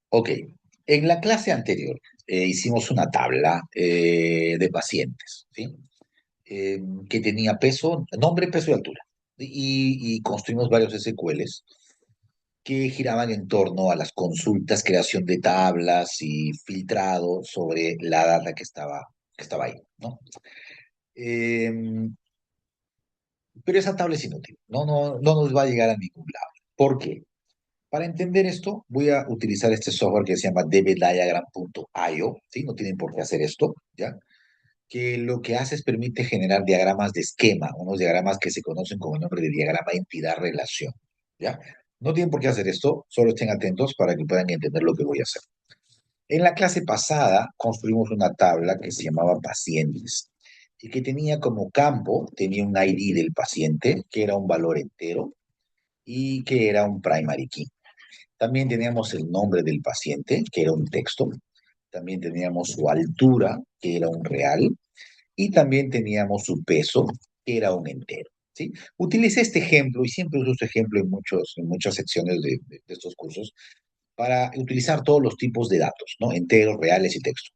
Ok, en la clase anterior hicimos una tabla de pacientes, ¿sí? Que tenía peso, nombre, peso y altura. Y construimos varios SQLs que giraban en torno a las consultas, creación de tablas y filtrado sobre la data que estaba ahí, ¿no? Eh, pero esa tabla es inútil, no nos va a llegar a ningún lado. ¿Por qué? Para entender esto, voy a utilizar este software que se llama dbdiagram.io, ¿sí? No tienen por qué hacer esto, ¿ya? Que lo que hace es permite generar diagramas de esquema, unos diagramas que se conocen como el nombre de diagrama entidad-relación, ¿ya? No tienen por qué hacer esto, solo estén atentos para que puedan entender lo que voy a hacer. En la clase pasada construimos una tabla que se llamaba pacientes y que tenía como campo, tenía un ID del paciente, que era un valor entero y que era un primary key. También teníamos el nombre del paciente, que era un texto. También teníamos su altura, que era un real. Y también teníamos su peso, que era un entero. ¿Sí? Utilicé este ejemplo, y siempre uso este ejemplo en muchas secciones de estos cursos, para utilizar todos los tipos de datos, ¿no? Enteros, reales y texto.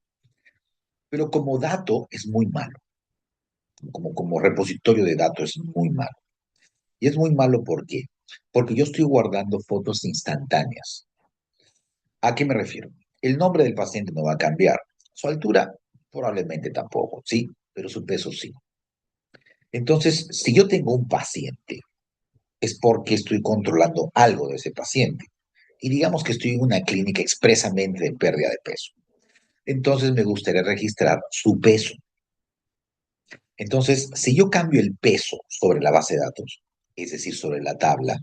Pero como dato es muy malo, como repositorio de datos es muy malo. Y es muy malo ¿por qué? Porque yo estoy guardando fotos instantáneas. ¿A qué me refiero? El nombre del paciente no va a cambiar. Su altura probablemente tampoco, sí, pero su peso sí. Entonces, si yo tengo un paciente, es porque estoy controlando algo de ese paciente. Y digamos que estoy en una clínica expresamente de pérdida de peso. Entonces me gustaría registrar su peso. Entonces, si yo cambio el peso sobre la base de datos, es decir, sobre la tabla,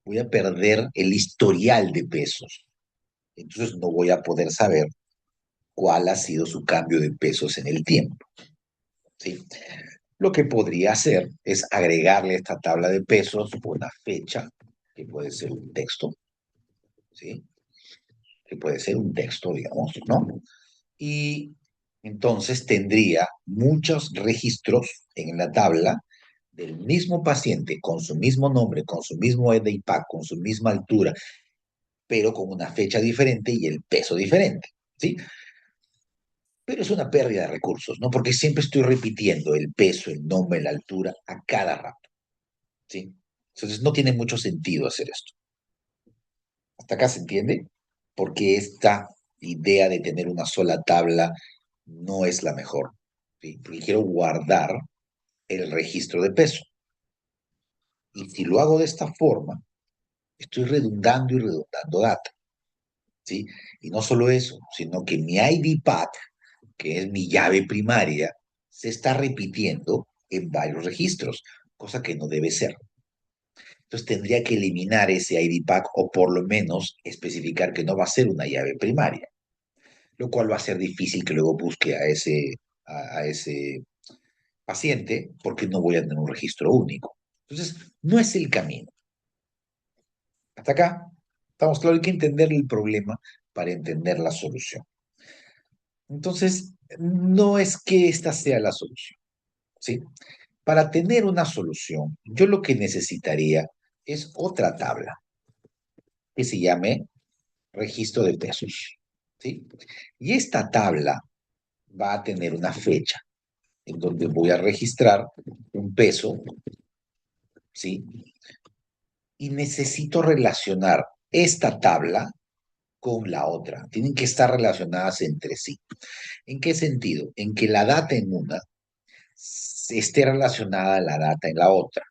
voy a perder el historial de pesos. Entonces no voy a poder saber cuál ha sido su cambio de pesos en el tiempo, ¿sí? Lo que podría hacer es agregarle a esta tabla de pesos una fecha, que puede ser un texto, ¿sí? Que puede ser un texto, digamos, ¿no? Y entonces tendría muchos registros en la tabla del mismo paciente, con su mismo nombre, con su mismo EDIPAC, con su misma altura, pero con una fecha diferente y el peso diferente, ¿sí? Pero es una pérdida de recursos, ¿no? Porque siempre estoy repitiendo el peso, el nombre, la altura a cada rato, ¿sí? Entonces no tiene mucho sentido hacer esto. ¿Hasta acá se entiende? Porque esta idea de tener una sola tabla no es la mejor, ¿sí? Porque quiero guardar el registro de peso. Y si lo hago de esta forma, estoy redundando y redundando data, ¿sí? Y no solo eso, sino que mi ID path, que es mi llave primaria, se está repitiendo en varios registros, cosa que no debe ser. Entonces tendría que eliminar ese ID pack o por lo menos especificar que no va a ser una llave primaria, lo cual va a ser difícil que luego busque a ese paciente porque no voy a tener un registro único. Entonces, no es el camino. Hasta acá, estamos claros, hay que entender el problema para entender la solución. Entonces, no es que esta sea la solución, ¿sí? Para tener una solución, yo lo que necesitaría es otra tabla que se llame registro de pesos, ¿sí? Y esta tabla va a tener una fecha en donde voy a registrar un peso, ¿sí? Y necesito relacionar esta tabla con la otra. Tienen que estar relacionadas entre sí. ¿En qué sentido? En que la data en una esté relacionada a la data en la otra.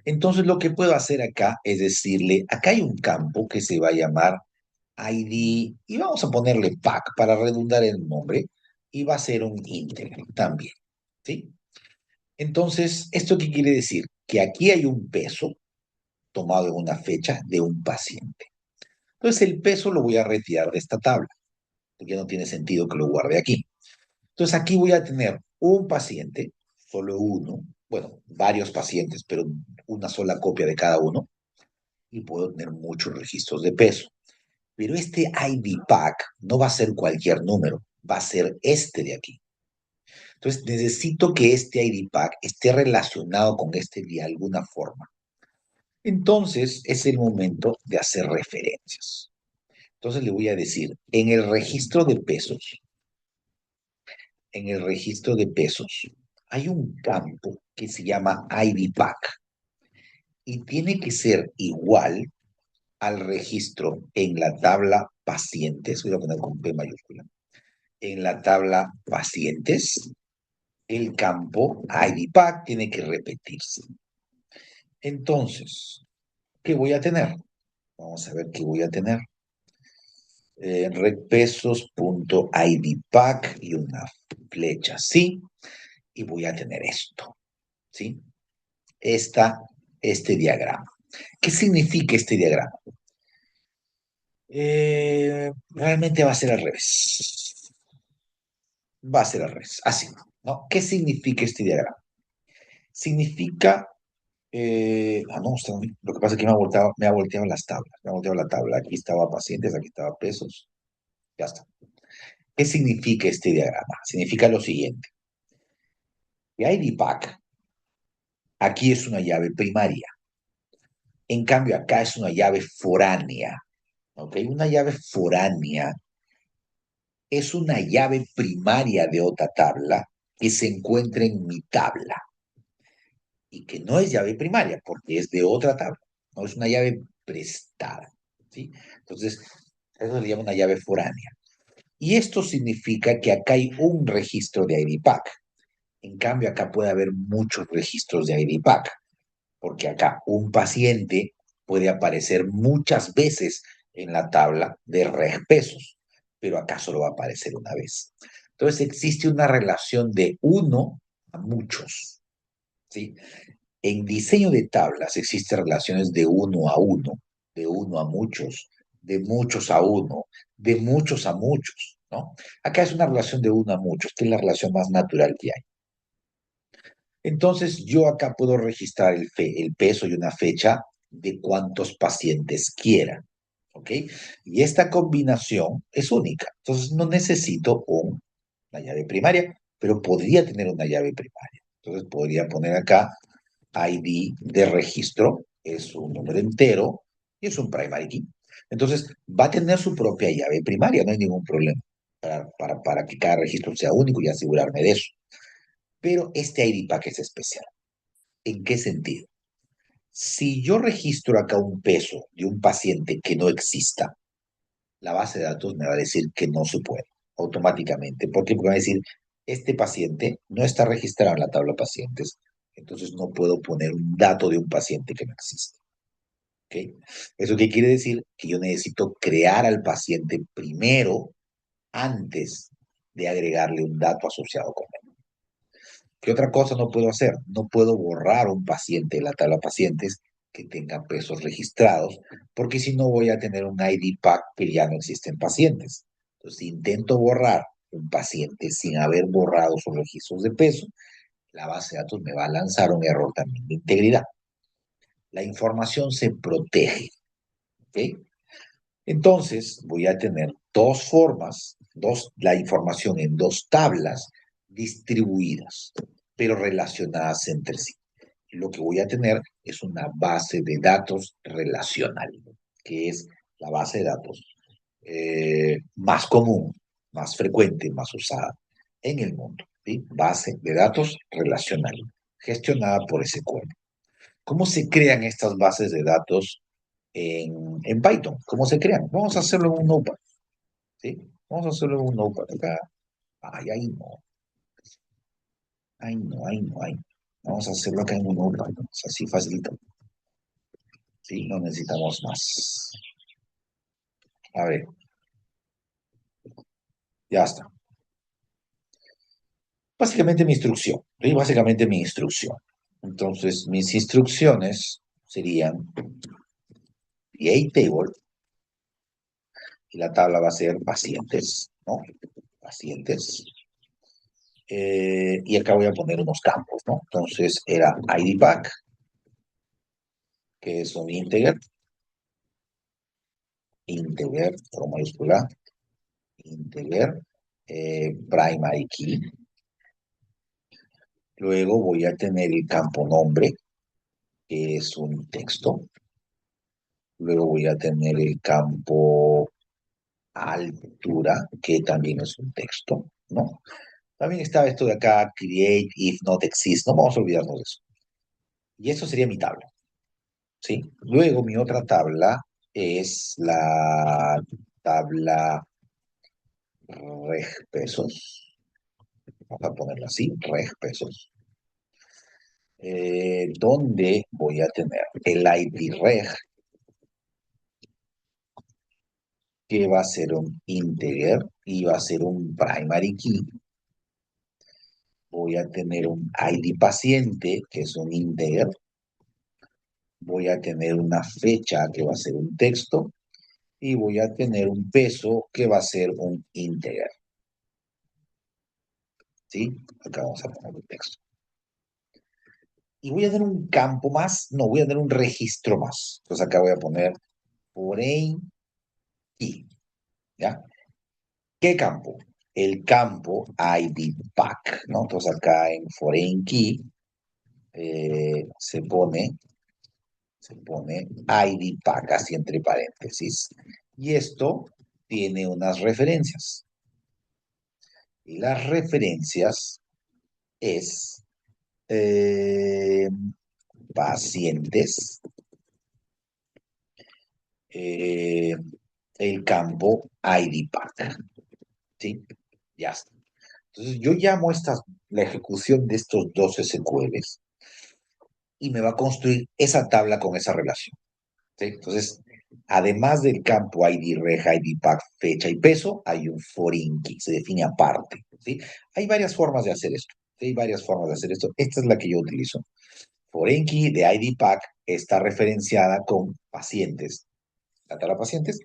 Entonces lo que puedo hacer acá es decirle, acá hay un campo que se va a llamar ID y vamos a ponerle pack para redundar el nombre y va a ser un íntegro también, ¿sí? Entonces, ¿esto qué quiere decir? Que aquí hay un peso tomado en una fecha de un paciente. Entonces el peso lo voy a retirar de esta tabla, porque no tiene sentido que lo guarde aquí. Entonces aquí voy a tener un paciente, solo uno, bueno, varios pacientes, pero una sola copia de cada uno, y puedo tener muchos registros de peso. Pero este ID pack no va a ser cualquier número, va a ser este de aquí. Entonces necesito que este ID pack esté relacionado con este de alguna forma. Entonces es el momento de hacer referencias. Entonces le voy a decir, en el registro de pesos, hay un campo que se llama ID Pack y tiene que ser igual al registro en la tabla pacientes. Voy a poner con P mayúscula. En la tabla pacientes, el campo ID Pack tiene que repetirse. Entonces, ¿qué voy a tener? Vamos a ver qué voy a tener. Recpesos.idpack y una flecha así, y voy a tener esto, ¿sí? Este diagrama. ¿Qué significa este diagrama? Realmente va a ser al revés. Va a ser al revés, así, ¿no? ¿Qué significa este diagrama? Significa, no, lo que pasa es que me ha volteado las tablas, me ha volteado la tabla. Aquí estaba pacientes, aquí estaba pesos, ya está. ¿Qué significa este diagrama? Significa lo siguiente. El ID pack aquí es una llave primaria. En cambio, acá es una llave foránea. ¿Ok? Una llave foránea es una llave primaria de otra tabla que se encuentra en mi tabla y que no es llave primaria porque es de otra tabla. No es una llave prestada. ¿Sí? Entonces, eso se llama una llave foránea. Y esto significa que acá hay un registro de ID pack. En cambio, acá puede haber muchos registros de ID pack, porque acá un paciente puede aparecer muchas veces en la tabla de reg pesos, pero acá solo va a aparecer una vez. Entonces existe una relación de uno a muchos, ¿sí? En diseño de tablas existen relaciones de uno a muchos, de muchos a uno, de muchos a muchos, ¿no? Acá es una relación de uno a muchos, que es la relación más natural que hay. Entonces, yo acá puedo registrar el peso y una fecha de cuántos pacientes quiera, ¿ok? Y esta combinación es única. Entonces, no necesito una llave primaria, pero podría tener una llave primaria. Entonces, podría poner acá ID de registro, es un número entero y es un primary key. Entonces, va a tener su propia llave primaria, no hay ningún problema para que cada registro sea único y asegurarme de eso. Pero este ID pack es especial. ¿En qué sentido? Si yo registro acá un peso de un paciente que no exista, la base de datos me va a decir que no se puede automáticamente. ¿Por qué? Porque va a decir, este paciente no está registrado en la tabla de pacientes, entonces no puedo poner un dato de un paciente que no existe. ¿Ok? ¿Eso qué quiere decir? Que yo necesito crear al paciente primero antes de agregarle un dato asociado con él. ¿Qué otra cosa no puedo hacer? No puedo borrar un paciente de la tabla de pacientes que tenga pesos registrados, porque si no voy a tener un ID pack que ya no existen pacientes. Entonces, si intento borrar un paciente sin haber borrado sus registros de peso, la base de datos me va a lanzar un error también de integridad. La información se protege. ¿Ok? Entonces, voy a tener dos formas, la información en dos tablas distribuidas, pero relacionadas entre sí. Lo que voy a tener es una base de datos relacional, que es la base de datos más común, más frecuente, más usada en el mundo. ¿Sí? Base de datos relacional, gestionada por SQL. ¿Cómo se crean estas bases de datos en Python? ¿Cómo se crean? Vamos a hacerlo en un Notepad, ¿sí? Vamos a hacerlo en un Notepad acá. Ay, ahí no. Ay, no, ay, no, ay. Vamos a hacerlo acá en un Notepad. Es así facilito. Sí, no necesitamos más. A ver, ya está. Básicamente mi instrucción. ¿Sí? Básicamente mi instrucción. Entonces, mis instrucciones serían create table y la tabla va a ser pacientes, ¿no? Pacientes. Y acá voy a poner unos campos, ¿no? Entonces era ID pack, que es un integer, con mayúscula, integer, primary key. Luego voy a tener el campo nombre, que es un texto. Luego voy a tener el campo altura, que también es un texto, ¿no? También está esto de acá, create if not exist, no vamos a olvidarnos de eso. Y eso sería mi tabla, ¿sí? Luego mi otra tabla es la tabla reg pesos, vamos a ponerla así, reg pesos, donde voy a tener el ID reg, que va a ser un integer y va a ser un primary key. Voy a tener un ID paciente, que es un integer. Voy a tener una fecha, que va a ser un texto. Y voy a tener un peso, que va a ser un integer. ¿Sí? Acá vamos a poner un texto. Y voy a tener un campo más, no, voy a tener un registro más. Entonces acá voy a poner foreign key. ¿Ya? ¿Qué campo? El campo ID pack, ¿no? Entonces acá en foreign key se pone ID pack, así entre paréntesis. Y esto tiene unas referencias. Y las referencias es eh, pacientes, eh, el campo ID pack. ¿Sí? Ya está. Entonces yo llamo la ejecución de estos dos SQLs y me va a construir esa tabla con esa relación. ¿Sí? Entonces, además del campo ID reg, ID pack, fecha y peso, hay un foreign key, se define aparte. ¿Sí? Hay varias formas de hacer esto. ¿Sí? Hay varias formas de hacer esto. Esta es la que yo utilizo. Foreign key de ID pack está referenciada con pacientes. La tabla pacientes,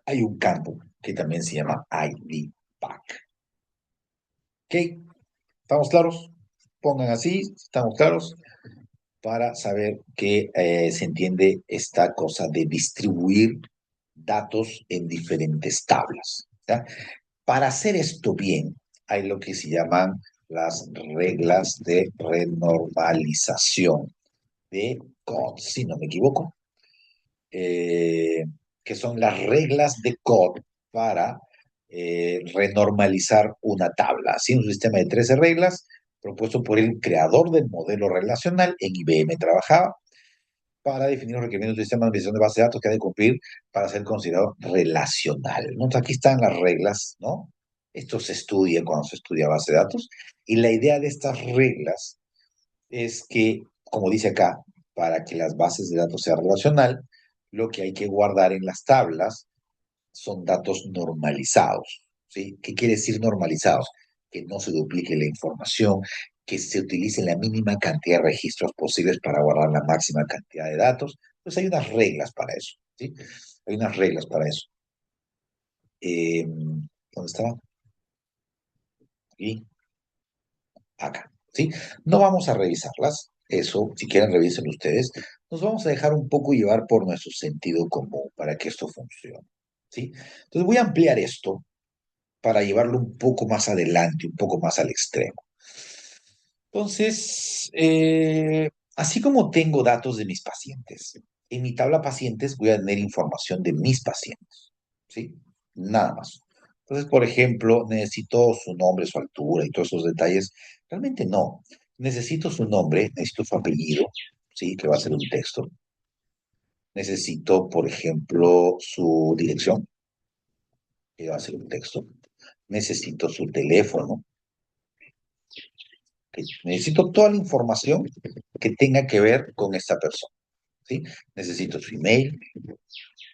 hay un campo que también se llama ID pack. ¿Ok? ¿Estamos claros? Pongan así, ¿estamos claros? Para saber que se entiende esta cosa de distribuir datos en diferentes tablas. ¿Ya? Para hacer esto bien, hay lo que se llaman las reglas de renormalización de COD, si no me equivoco, eh, que son las reglas de COD para renormalizar una tabla. Así, un sistema de 13 reglas propuesto por el creador del modelo relacional, en IBM trabajaba, para definir los requerimientos del sistema de administración de base de datos que ha de cumplir para ser considerado relacional, ¿no? Entonces, aquí están las reglas, ¿no? Esto se estudia cuando se estudia base de datos, y la idea de estas reglas es que, como dice acá, para que las bases de datos sean relacional, lo que hay que guardar en las tablas son datos normalizados, ¿sí? ¿Qué quiere decir normalizados? Que no se duplique la información, que se utilice la mínima cantidad de registros posibles para guardar la máxima cantidad de datos. Pues hay unas reglas para eso, ¿sí? Hay unas reglas para eso. ¿Dónde estaba? Y acá, ¿sí? No vamos a revisarlas, eso, si quieren revisen ustedes. Nos vamos a dejar un poco llevar por nuestro sentido común para que esto funcione, ¿sí? Entonces voy a ampliar esto para llevarlo un poco más adelante, un poco más al extremo. Entonces, así como tengo datos de mis pacientes, en mi tabla pacientes voy a tener información de mis pacientes, ¿sí? Nada más. Entonces, por ejemplo, necesito su nombre, su altura y todos esos detalles. Realmente no. Necesito su nombre, necesito su apellido, ¿sí? Que va a ser un texto. Necesito, por ejemplo, su dirección, que va a ser un texto. Necesito su teléfono. Necesito toda la información que tenga que ver con esta persona, ¿sí? Necesito su email,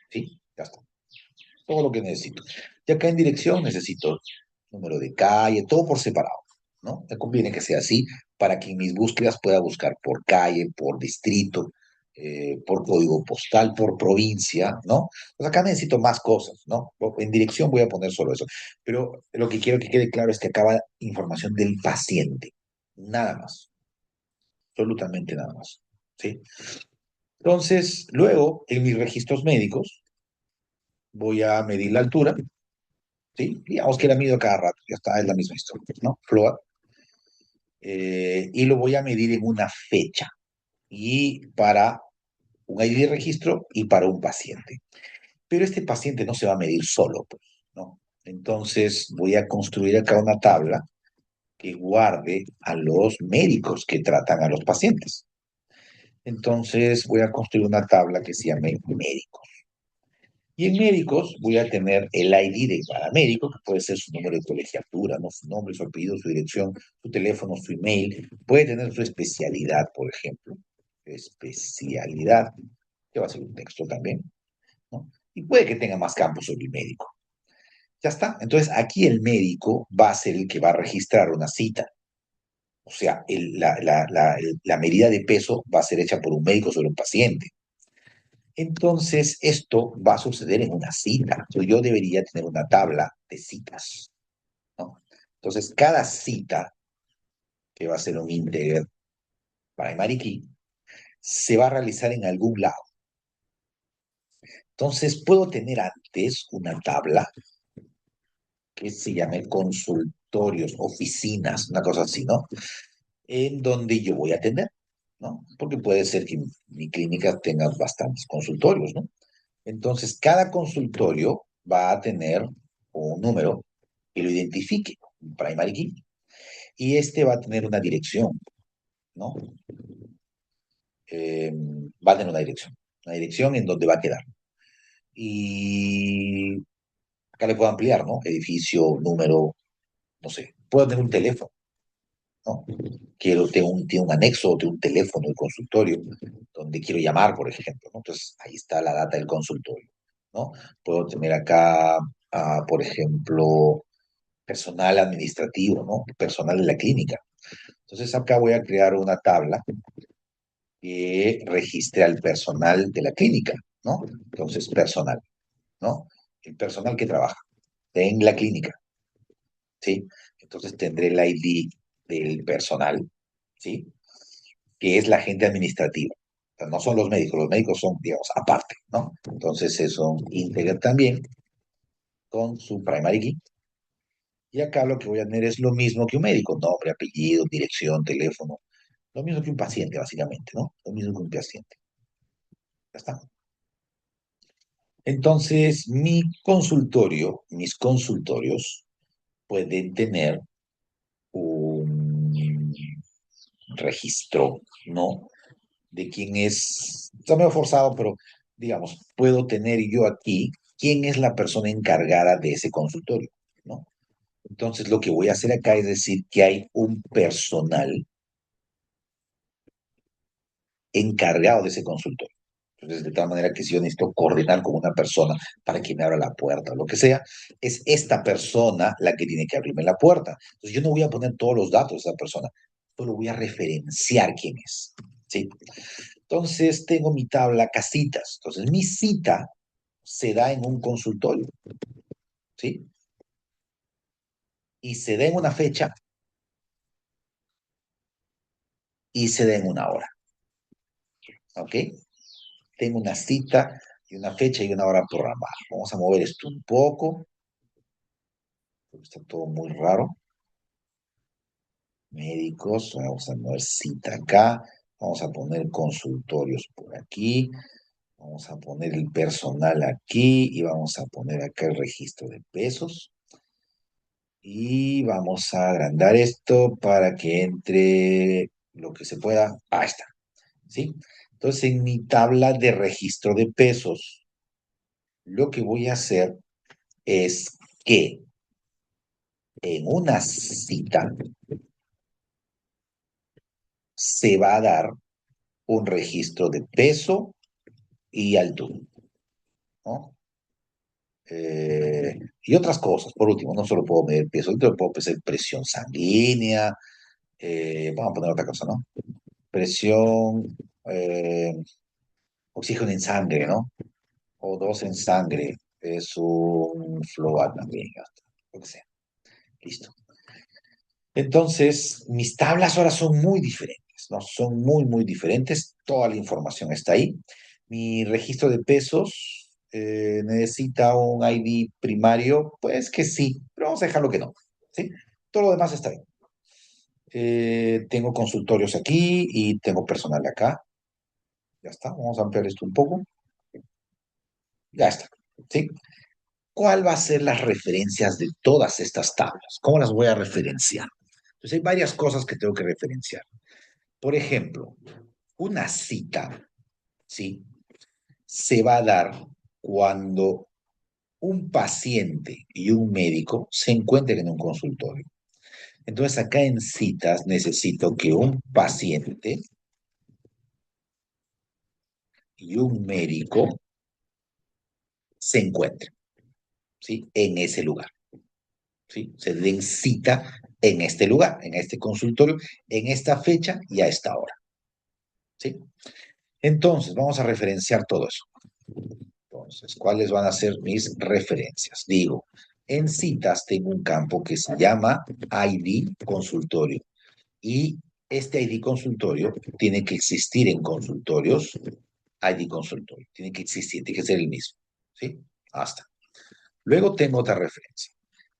¿sí? Ya está. Todo lo que necesito. Y acá en dirección necesito número de calle, todo por separado, ¿no? Me conviene que sea así para que en mis búsquedas pueda buscar por calle, por distrito, por código postal, por provincia, ¿no? Pues acá necesito más cosas, ¿no? En dirección voy a poner solo eso. Pero lo que quiero que quede claro es que acaba información del paciente, nada más, absolutamente nada más, ¿sí? Entonces, luego, en mis registros médicos, voy a medir la altura, ¿sí? Digamos que la mido cada rato, ya está, es la misma historia, ¿no? Float. Y lo voy a medir en una fecha, y para un ID de registro y para un paciente. Pero este paciente no se va a medir solo, pues, ¿no? Entonces voy a construir acá una tabla que guarde a los médicos que tratan a los pacientes. Entonces voy a construir una tabla que se llame médicos. Y en médicos voy a tener el ID de cada médico, que puede ser su número de colegiatura, ¿no? Su nombre, su apellido, su dirección, su teléfono, su email. Puede tener su especialidad, por ejemplo. Especialidad, que va a ser un texto también, ¿no? Y puede que tenga más campos sobre el médico. Ya está. Entonces, aquí el médico va a ser el que va a registrar una cita. O sea, la medida de peso va a ser hecha por un médico sobre un paciente. Entonces, esto va a suceder en una cita. Entonces, yo debería tener una tabla de citas, ¿no? Entonces, cada cita, que va a ser un integer primary key, se va a realizar en algún lado. Entonces, puedo tener antes una tabla que se llame consultorios, oficinas, una cosa así, ¿no? En donde yo voy a atender, ¿no? Porque puede ser que mi clínica tenga bastantes consultorios, ¿no? Entonces, cada consultorio va a tener un número que lo identifique, un primary key, y este va a tener una dirección, ¿no? Va a tener una dirección en donde va a quedar. Y acá le puedo ampliar, ¿no? Edificio, número, no sé, puedo tener un teléfono, ¿no? Tengo un anexo, tengo un teléfono, el consultorio, donde quiero llamar, por ejemplo, ¿no? Entonces, ahí está la data del consultorio, ¿no? Puedo tener acá, por ejemplo, personal administrativo, ¿no? Personal de la clínica. Entonces, acá voy a crear una tabla que registre al personal de la clínica, ¿no? Entonces, personal, ¿no? El personal que trabaja en la clínica, ¿sí? Entonces, tendré el ID del personal, ¿sí? Que es la gente administrativa. O sea, no son los médicos son, digamos, aparte, ¿no? Entonces es un integer también con su primary key. Y acá lo que voy a tener es lo mismo que un médico, nombre, apellido, dirección, teléfono. Lo mismo que un paciente, básicamente, ¿no? Lo mismo que un paciente. Ya está. Entonces, mis consultorios pueden tener un registro, ¿no? De quién es, está medio forzado, pero digamos, puedo tener yo aquí quién es la persona encargada de ese consultorio, ¿no? Entonces, lo que voy a hacer acá es decir que hay un personal encargado de ese consultorio. Entonces, de tal manera que si yo necesito coordinar con una persona para que me abra la puerta o lo que sea, es esta persona la que tiene que abrirme la puerta. Entonces, yo no voy a poner todos los datos de esa persona, solo voy a referenciar quién es, ¿sí? Entonces, tengo mi tabla casitas. Entonces, mi cita se da en un consultorio, ¿sí? Y se da en una fecha y se da en una hora, ¿ok? Tengo una cita y una fecha y una hora programada. Vamos a mover esto un poco, porque está todo muy raro. Médicos, vamos a mover cita acá, vamos a poner consultorios por aquí, vamos a poner el personal aquí y vamos a poner acá el registro de pesos. Y vamos a agrandar esto para que entre lo que se pueda. Ahí está, ¿sí? Entonces, en mi tabla de registro de pesos, lo que voy a hacer es que en una cita se va a dar un registro de peso y altura, ¿no? Y otras cosas, por último, no solo puedo medir peso, yo puedo medir presión sanguínea, vamos a poner otra cosa, ¿no? Presión, eh, oxígeno en sangre, ¿no? O 2 en sangre, es un float también, ya está, lo que sea, listo. Entonces, mis tablas ahora son muy diferentes, ¿no? Son muy, muy diferentes. Toda la información está ahí. Mi registro de pesos necesita un ID primario, pues que sí, pero vamos a dejarlo que no, ¿sí? Todo lo demás está bien. Tengo consultorios aquí y tengo personal acá. Ya está, vamos a ampliar esto un poco. Ya está, ¿sí? ¿cuál va a ser las referencias de todas estas tablas? ¿Cómo las voy a referenciar? Entonces hay varias cosas que tengo que referenciar. Por ejemplo, una cita, ¿sí? Se va a dar cuando un paciente y un médico se encuentren en un consultorio. Entonces, acá en citas necesito que un paciente y un médico se encuentren, ¿sí? En ese lugar, ¿sí? Se den cita en este lugar, en este consultorio, en esta fecha y a esta hora, ¿sí? Entonces, vamos a referenciar todo eso. Entonces, ¿cuáles van a ser mis referencias? Digo, en citas tengo un campo que se llama ID consultorio y este ID consultorio tiene que existir en consultorios, ID consultorio, tiene que existir, tiene que ser el mismo, ¿sí? Hasta. Luego tengo otra referencia.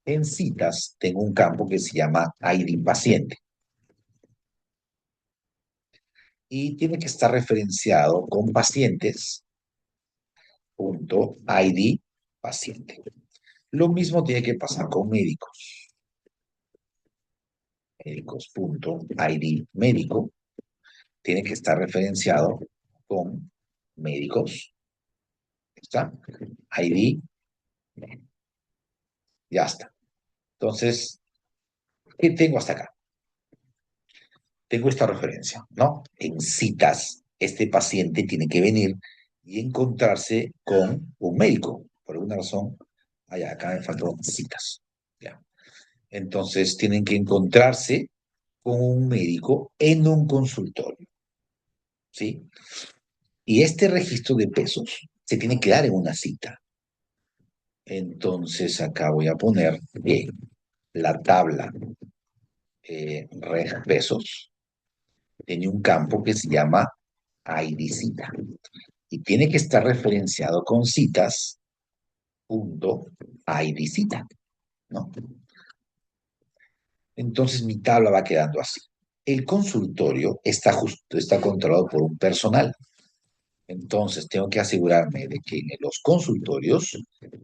En citas tengo un campo que se llama ID paciente y tiene que estar referenciado con pacientes punto ID paciente. Lo mismo tiene que pasar con médicos. Médicos punto ID médico tiene que estar referenciado con médicos. ¿Está? ID, ya está. Entonces, ¿qué tengo hasta acá? Tengo esta referencia, ¿no? En citas, este paciente tiene que venir y encontrarse con un médico. Por alguna razón, acá me faltan citas. ¿Ya? Entonces, tienen que encontrarse con un médico en un consultorio, ¿sí? Y este registro de pesos se tiene que dar en una cita. Entonces, acá voy a poner que la tabla reg pesos tiene un campo que se llama ID cita y tiene que estar referenciado con citas punto ID cita, ¿no? Entonces mi tabla va quedando así. El consultorio está controlado por un personal. Entonces tengo que asegurarme de que en los consultorios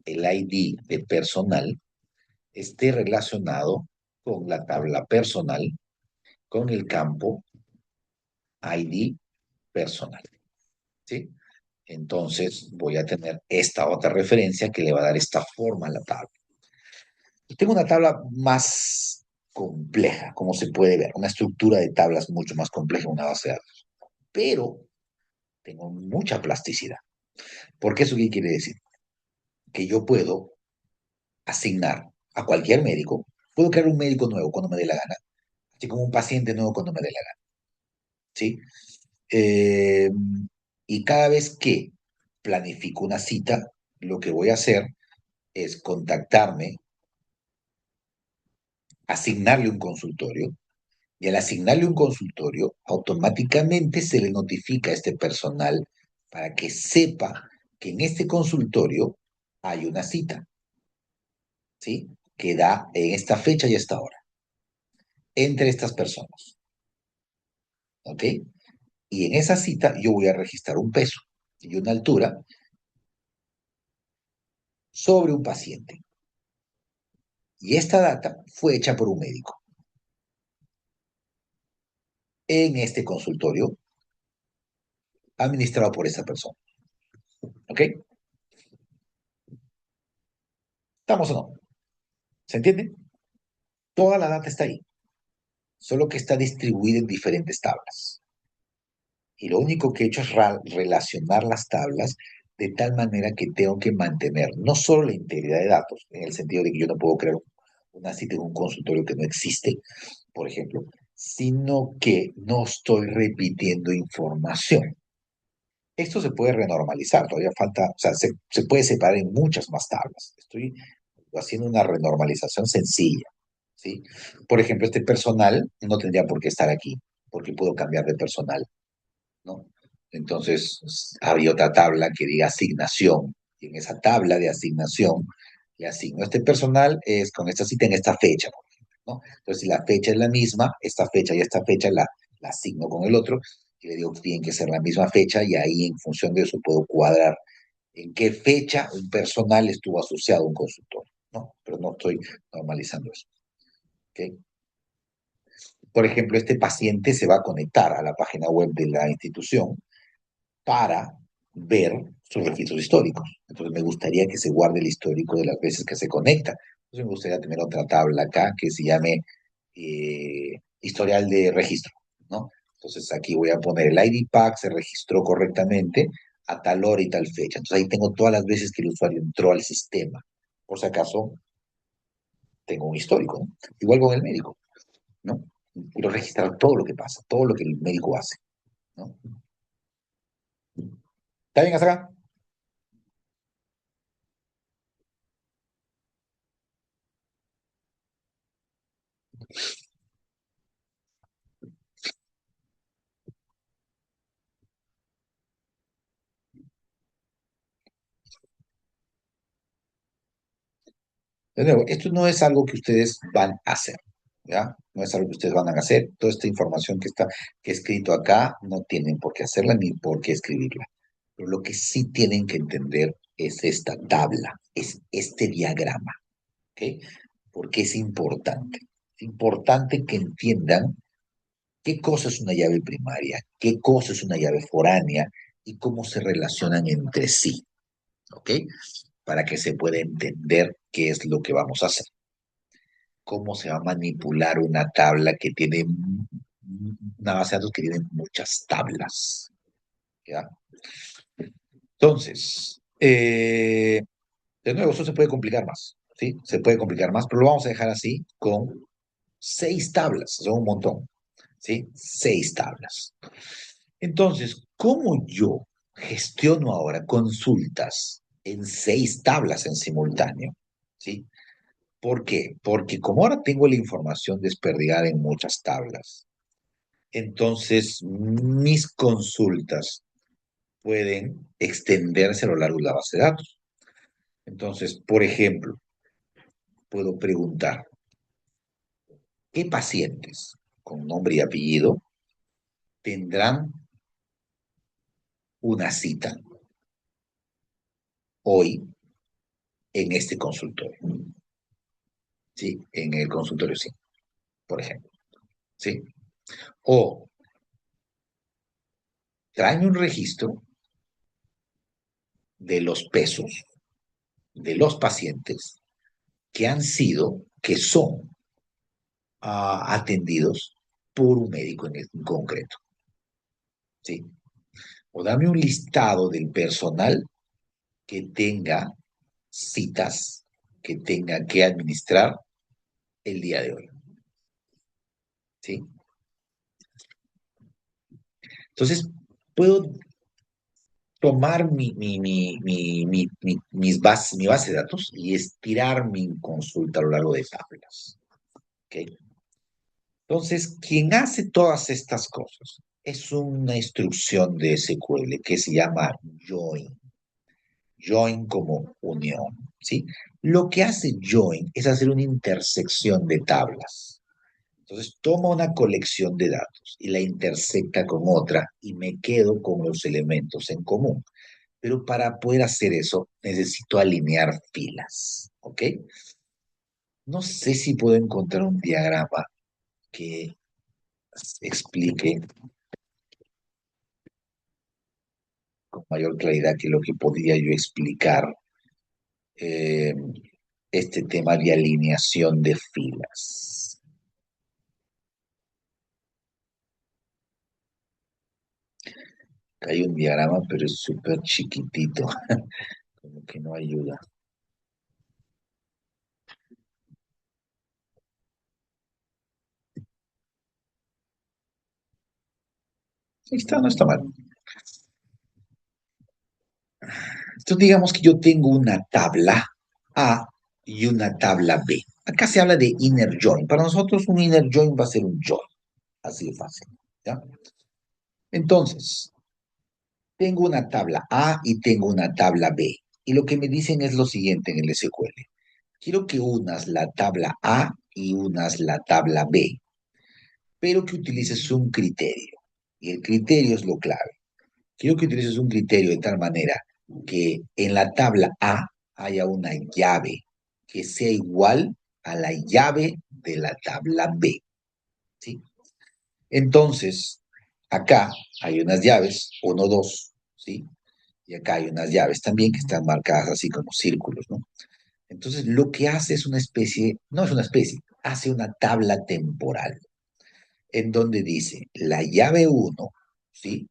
el ID de personal esté relacionado con la tabla personal, con el campo ID personal, ¿sí? Entonces voy a tener esta otra referencia que le va a dar esta forma a la tabla. Tengo una tabla más compleja, como se puede ver, una estructura de tablas mucho más compleja, una base de datos, pero tengo mucha plasticidad. ¿Por qué eso qué quiere decir? Que yo puedo asignar a cualquier médico, puedo crear un médico nuevo cuando me dé la gana, así como un paciente nuevo cuando me dé la gana, ¿sí? Eh, y cada vez que planifico una cita, lo que voy a hacer es contactarme, asignarle un consultorio, y al asignarle un consultorio, automáticamente se le notifica a este personal para que sepa que en este consultorio hay una cita, ¿sí? Que da en esta fecha y esta hora, entre estas personas, ¿ok? Y en esa cita yo voy a registrar un peso y una altura sobre un paciente. Y esta data fue hecha por un médico en este consultorio administrado por esa persona. ¿Ok? ¿Estamos o no? ¿Se entiende? Toda la data está ahí, solo que está distribuida en diferentes tablas. Y lo único que he hecho es relacionar las tablas de tal manera que tengo que mantener no solo la integridad de datos, en el sentido de que yo no puedo crear una cita en un consultorio que no existe, por ejemplo, sino que no estoy repitiendo información. Esto se puede renormalizar, todavía falta, o sea, se puede separar en muchas más tablas. Estoy haciendo una renormalización sencilla, ¿sí? Por ejemplo, este personal no tendría por qué estar aquí, porque puedo cambiar de personal, ¿no? Entonces, había otra tabla que diga asignación, y en esa tabla de asignación le asigno este personal es con esta cita en esta fecha, por ejemplo, ¿no? Entonces, si la fecha es la misma, esta fecha y esta fecha la asigno con el otro, y le digo que tienen que ser la misma fecha, y ahí en función de eso puedo cuadrar en qué fecha un personal estuvo asociado a un consultorio, ¿no? Pero no estoy normalizando eso, ¿ok? Por ejemplo, este paciente se va a conectar a la página web de la institución para ver sus registros históricos. Entonces me gustaría que se guarde el histórico de las veces que se conecta. Entonces me gustaría tener otra tabla acá que se llame historial de registro, ¿no? Entonces aquí voy a poner el ID pack, se registró correctamente a tal hora y tal fecha. Entonces ahí tengo todas las veces que el usuario entró al sistema. Por si acaso tengo un histórico, ¿no? Igual con el médico, ¿no? Quiero registrar todo lo que pasa, todo lo que el médico hace, ¿no? ¿Está bien hasta acá? De nuevo, esto no es algo que ustedes van a hacer, ¿ya? No es algo que ustedes van a hacer. Toda esta información que he escrito acá no tienen por qué hacerla ni por qué escribirla. Pero lo que sí tienen que entender es esta tabla, es este diagrama, ¿ok? Porque es importante. Es importante que entiendan qué cosa es una llave primaria, qué cosa es una llave foránea y cómo se relacionan entre sí, ¿ok? Para que se pueda entender qué es lo que vamos a hacer. Cómo se va a manipular una tabla que tiene una base de datos que tiene muchas tablas. ¿Ya? Entonces, de nuevo, eso se puede complicar más, ¿sí? Se puede complicar más, pero lo vamos a dejar así con 6 tablas, son un montón, ¿sí? 6 tablas. Entonces, ¿cómo yo gestiono ahora consultas en 6 tablas en simultáneo? ¿Sí? ¿Por qué? Porque como ahora tengo la información desperdigada en muchas tablas, entonces mis consultas pueden extenderse a lo largo de la base de datos. Entonces, por ejemplo, puedo preguntar, ¿qué pacientes con nombre y apellido tendrán una cita hoy en este consultorio? ¿Sí? En el consultorio, sí, por ejemplo. ¿Sí? O traen un registro de los pesos de los pacientes que son atendidos por un médico en concreto, ¿sí? O dame un listado del personal que tenga citas que tenga que administrar el día de hoy, ¿sí? Entonces, puedo tomar mi base de datos y estirar mi consulta a lo largo de tablas, ¿ok? Entonces, quien hace todas estas cosas es una instrucción de SQL que se llama join. Join como unión, ¿sí? Lo que hace join es hacer una intersección de tablas. Entonces, toma una colección de datos y la intersecta con otra y me quedo con los elementos en común. Pero para poder hacer eso, necesito alinear filas, ¿ok? No sé si puedo encontrar un diagrama que explique con mayor claridad que lo que podría yo explicar eh, este tema de alineación de filas. Hay un diagrama, pero es súper chiquitito, como que no ayuda. Ahí está, no está mal. Entonces digamos que yo tengo una tabla A y una tabla B. Acá se habla de inner join. Para nosotros un inner join va a ser un join. Así de fácil. ¿Ya? Entonces, tengo una tabla A y tengo una tabla B. Y lo que me dicen es lo siguiente en el SQL. Quiero que unas la tabla A y unas la tabla B, pero que utilices un criterio. Y el criterio es lo clave. Quiero que utilices un criterio de tal manera que en la tabla A haya una llave que sea igual a la llave de la tabla B, ¿sí? Entonces, acá hay unas llaves, uno, dos, ¿sí? Y acá hay unas llaves también que están marcadas así como círculos, ¿no? Entonces, lo que hace es una especie, no es una especie, hace una tabla temporal, en donde dice, la llave uno, ¿sí?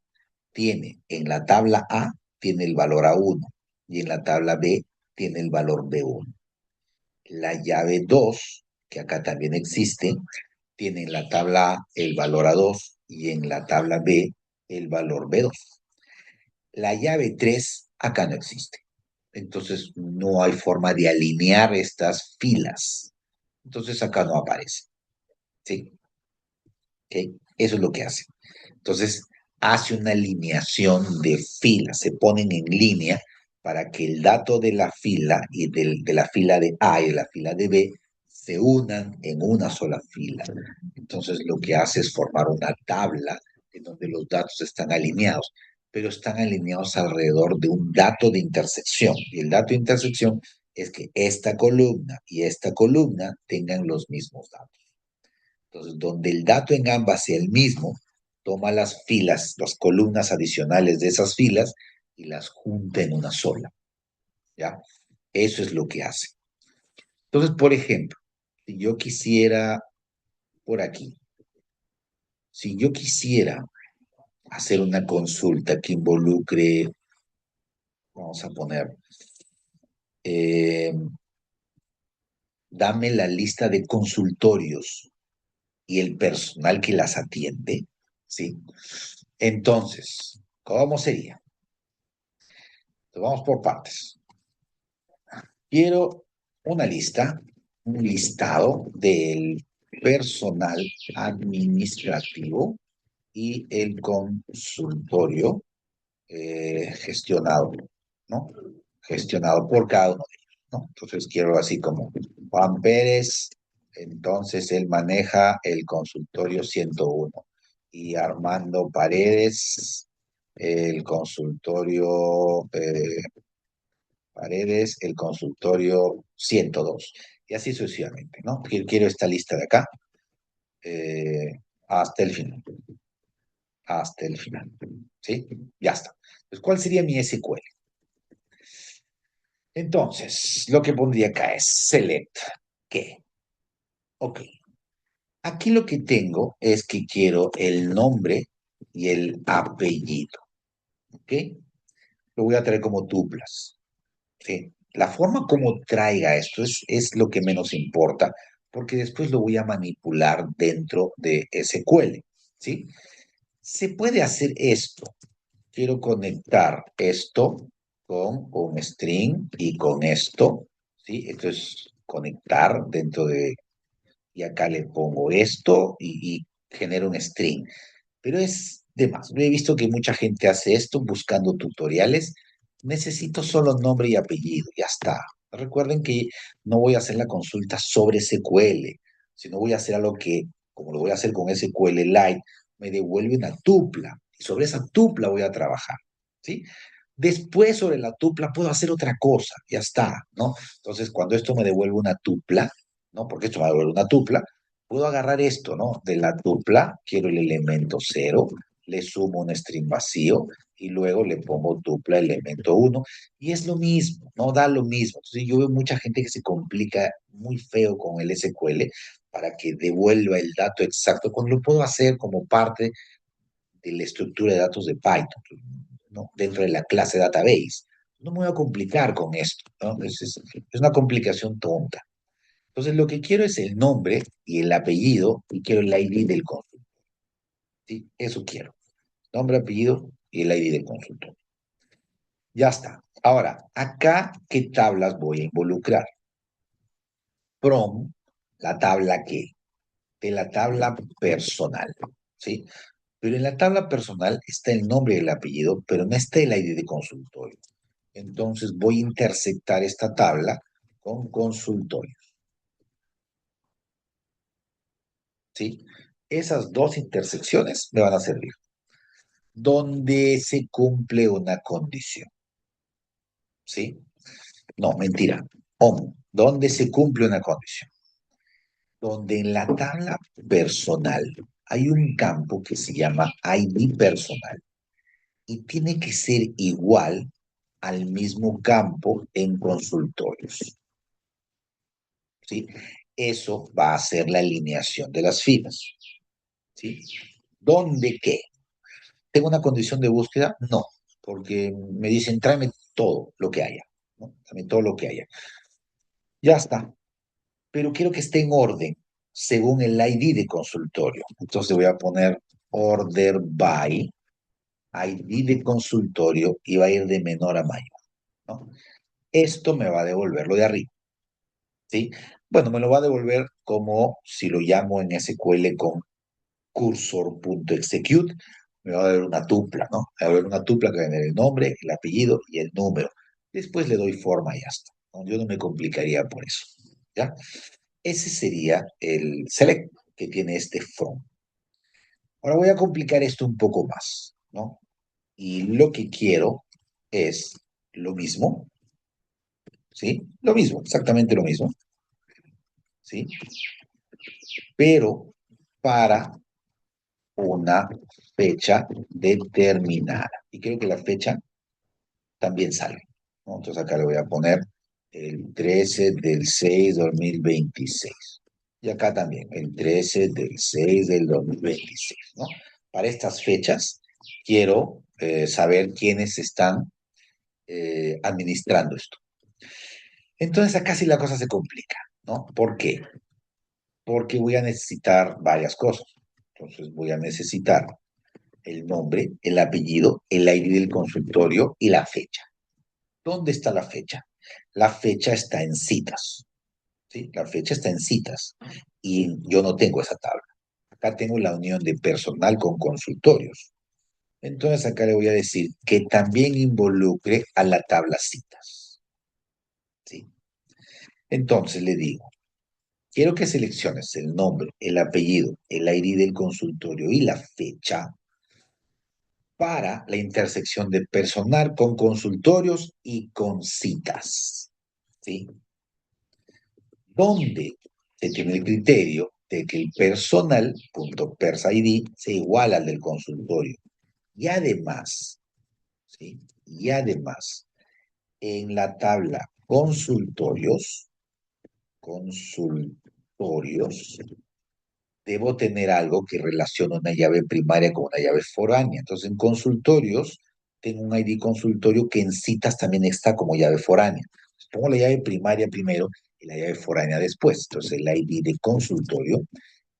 Tiene en la tabla A, tiene el valor A1, y en la tabla B tiene el valor B1. La llave 2, que acá también existe, tiene en la tabla A el valor A2 y en la tabla B el valor B2. La llave 3 acá no existe. Entonces no hay forma de alinear estas filas. Entonces acá no aparece. ¿Sí? ¿Ok? Eso es lo que hace. Entonces hace una alineación de filas. Se ponen en línea para que el dato de la fila y de la fila de A y de la fila de B se unan en una sola fila. Entonces lo que hace es formar una tabla en donde los datos están alineados, pero están alineados alrededor de un dato de intersección. Y el dato de intersección es que esta columna y esta columna tengan los mismos datos. Entonces, donde el dato en ambas sea el mismo, toma las filas, las columnas adicionales de esas filas y las junta en una sola. ¿Ya? Eso es lo que hace. Entonces, por ejemplo, si yo quisiera, por aquí, si yo quisiera hacer una consulta que involucre, vamos a poner, eh, dame la lista de consultorios y el personal que las atiende, ¿sí? Entonces, ¿cómo sería? Entonces, vamos por partes. Quiero una lista, un listado del personal administrativo y el consultorio gestionado, ¿no? Gestionado por cada uno de ellos, ¿no? Entonces quiero así como Juan Pérez, entonces él maneja el consultorio 101 y Armando Paredes, el consultorio Paredes, el consultorio 102 y así sucesivamente, ¿no? Quiero esta lista de acá eh, hasta el final, hasta el final, ¿sí? Ya está. Entonces, ¿cuál sería mi SQL? Entonces, lo que pondría acá es select, ¿qué? Ok. Aquí lo que tengo es que quiero el nombre y el apellido, ¿ok? Lo voy a traer como tuplas. ¿Sí? La forma como traiga esto es lo que menos importa, porque después lo voy a manipular dentro de SQL, ¿sí? Se puede hacer esto. Quiero conectar esto con un string y con esto, ¿sí? Esto es conectar dentro de, y acá le pongo esto y genero un string. Pero es de más. He visto que mucha gente hace esto buscando tutoriales. Necesito solo nombre y apellido, ya está. Recuerden que no voy a hacer la consulta sobre SQL, sino voy a hacer algo que, como lo voy a hacer con SQL Lite, me devuelve una tupla. Y sobre esa tupla voy a trabajar, ¿sí? Después sobre la tupla puedo hacer otra cosa, ya está, ¿no? Entonces, cuando esto me devuelve una tupla, ¿no? Porque esto me devuelve una tupla, puedo agarrar esto, ¿no? De la tupla, quiero el elemento 0, le sumo un string vacío y luego le pongo tupla elemento 1 y es lo mismo, ¿no? Da lo mismo. Entonces yo veo mucha gente que se complica muy feo con el SQL para que devuelva el dato exacto, cuando lo puedo hacer como parte de la estructura de datos de Python, ¿no? Dentro de la clase database. No me voy a complicar con esto, ¿no? Es una complicación tonta. Entonces, lo que quiero es el nombre y el apellido y quiero el ID del consultor. ¿Sí? Eso quiero. Nombre, apellido y el ID del consultor. Ya está. Ahora, acá, ¿qué tablas voy a involucrar? From, la tabla que, de la tabla personal. ¿Sí? Pero en la tabla personal está el nombre y el apellido, pero no está el ID de consultorio. Entonces voy a intersectar esta tabla con consultorio. ¿Sí? Esas dos intersecciones me van a servir. Donde se cumple una condición. ¿sí? No, mentira. ON, donde se cumple una condición. Donde en la tabla personal hay un campo que se llama ID personal y tiene que ser igual al mismo campo en consultorios, ¿sí? Eso va a ser la alineación de las filas, ¿sí? ¿Dónde qué? ¿Tengo una condición de búsqueda? No, porque me dicen tráeme todo lo que haya, ¿no? Tráeme todo lo que haya. Ya está, pero quiero que esté en orden según el ID de consultorio. Entonces voy a poner order by ID de consultorio y va a ir de menor a mayor, ¿no? Esto me va a devolver lo de arriba, ¿sí? Bueno, me lo va a devolver como si lo llamo en SQL con cursor.execute, me va a dar una tupla, ¿no? Me va a dar una tupla que va a tener el nombre, el apellido y el número. Después le doy forma y ya está, ¿no? Yo no me complicaría por eso, ¿ya? Ese sería el select que tiene este from. Ahora voy a complicar esto un poco más, ¿no? Y lo que quiero es lo mismo, ¿sí? Lo mismo, exactamente lo mismo, ¿sí? Pero para una fecha determinada. Y creo que la fecha también sale, ¿no? Entonces acá le voy a poner el 13 del 6 de 2026. Y acá también, el 13 del 6 del 2026, ¿no? Para estas fechas quiero saber quiénes están administrando esto. Entonces acá sí la cosa se complica, ¿no? ¿Por qué? Porque voy a necesitar varias cosas. Entonces voy a necesitar el nombre, el apellido, el ID del consultorio y la fecha. ¿Dónde está la fecha? La fecha está en citas, ¿sí? La fecha está en citas y yo no tengo esa tabla. Acá tengo la unión de personal con consultorios. Entonces acá le voy a decir que también involucre a la tabla citas, ¿sí? Entonces le digo, quiero que selecciones el nombre, el apellido, el ID del consultorio y la fecha para la intersección de personal con consultorios y con citas, ¿sí? Donde se tiene el criterio de que el personal.persid sea igual al del consultorio. Y además, ¿sí? Y además, en la tabla consultorios, debo tener algo que relacione una llave primaria con una llave foránea. Entonces, en consultorios, tengo un ID consultorio que en citas también está como llave foránea. Pongo la llave primaria primero y la llave foránea después. Entonces, el ID de consultorio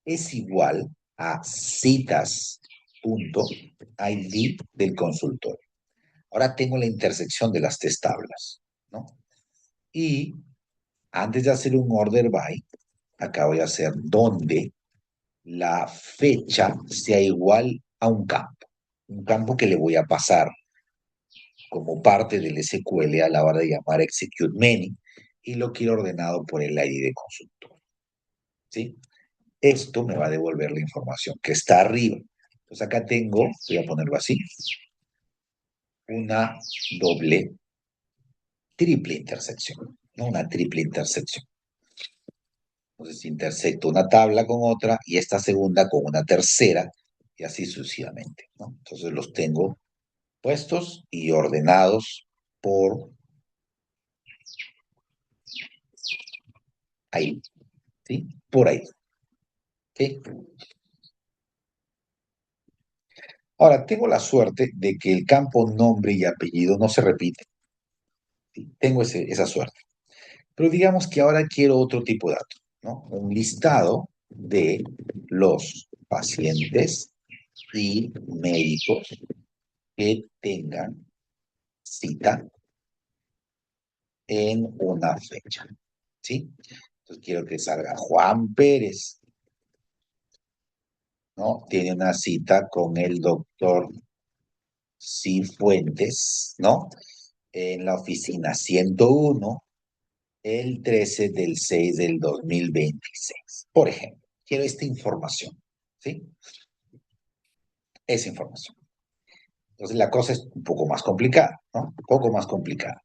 es igual a citas.id del consultorio. Ahora tengo la intersección de las tres tablas, ¿no? Y antes de hacer un order by, acá voy a hacer donde la fecha sea igual a un campo que le voy a pasar como parte del SQL a la hora de llamar execute many y lo quiero ordenado por el ID de consultor, ¿sí? Esto me va a devolver la información que está arriba. Entonces acá tengo, voy a ponerlo así, una doble, triple intersección, no una triple intersección. Entonces intersecto una tabla con otra y esta segunda con una tercera y así sucesivamente, ¿no? Entonces los tengo puestos y ordenados por ahí, ¿sí? Por ahí, ¿ok? Ahora, tengo la suerte de que el campo nombre y apellido no se repite, ¿sí? Tengo esa suerte. Pero digamos que ahora quiero otro tipo de datos, ¿no? Un listado de los pacientes y médicos que tengan cita en una fecha, ¿sí? Entonces quiero que salga Juan Pérez, ¿no? Tiene una cita con el doctor Cifuentes, ¿no? En la oficina 101 el 13 del 6 del 2026. Por ejemplo, quiero esta información, ¿sí? Esa información. Entonces la cosa es un poco más complicada, ¿no? Un poco más complicada.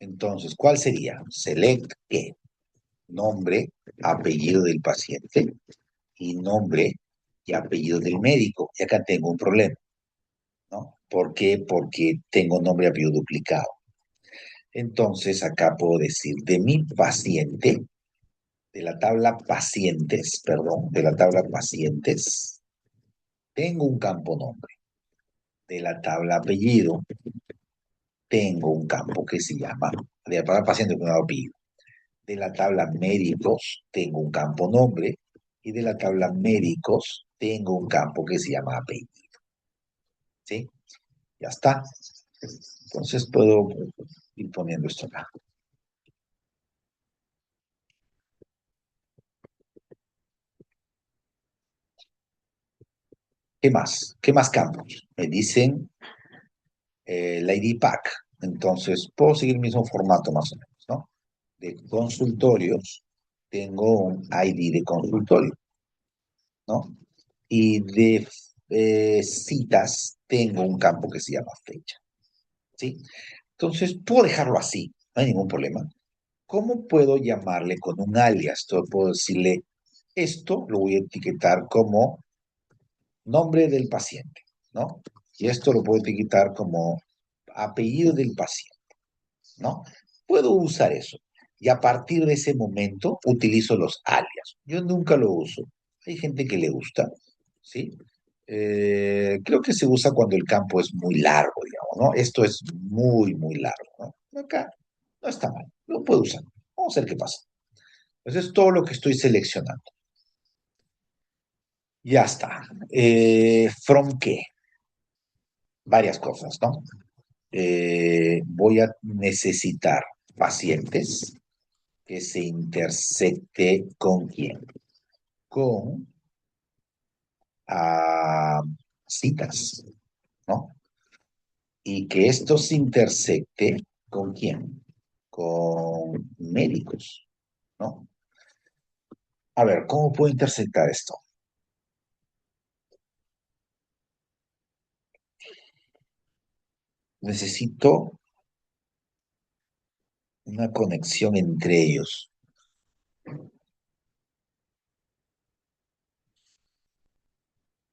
Entonces, ¿cuál sería? Select ¿qué? Nombre, apellido del paciente y nombre y apellido del médico. Y acá tengo un problema, ¿no? ¿Por qué? Porque tengo nombre y apellido duplicado. Entonces, acá puedo decir de mi paciente, de la tabla pacientes, perdón, de la tabla pacientes, tengo un campo nombre. De la tabla apellido, tengo un campo que se llama, de la tabla paciente con apellido. De la tabla médicos, tengo un campo nombre. Y de la tabla médicos, tengo un campo que se llama apellido. ¿Sí? Ya está. Entonces puedo ir poniendo esto acá. ¿Qué más? ¿Qué más campos? Me dicen la ID Pack. Entonces, puedo seguir el mismo formato más o menos, ¿no? De consultorios, tengo un ID de consultorio, ¿no? Y de citas, tengo un campo que se llama fecha, ¿sí? Entonces, puedo dejarlo así, no hay ningún problema. ¿Cómo puedo llamarle con un alias? Entonces, puedo decirle, esto lo voy a etiquetar como nombre del paciente, ¿no? Y esto lo puedo etiquetar como apellido del paciente, ¿no? Puedo usar eso. Y a partir de ese momento utilizo los alias. Yo nunca lo uso. Hay gente que le gusta, ¿sí? Creo que se usa cuando el campo es muy largo, digamos, ¿no? Esto es muy, muy largo, ¿no? Acá no está mal, lo puedo usar. Vamos a ver qué pasa. Entonces es todo lo que estoy seleccionando. Ya está. ¿From qué? Varias cosas, ¿no? Voy a necesitar pacientes que se intersecte con quién, con citas, ¿no? Y que esto se intersecte con quién, con médicos, ¿no? A ver, ¿cómo puedo intersectar esto? Necesito una conexión entre ellos,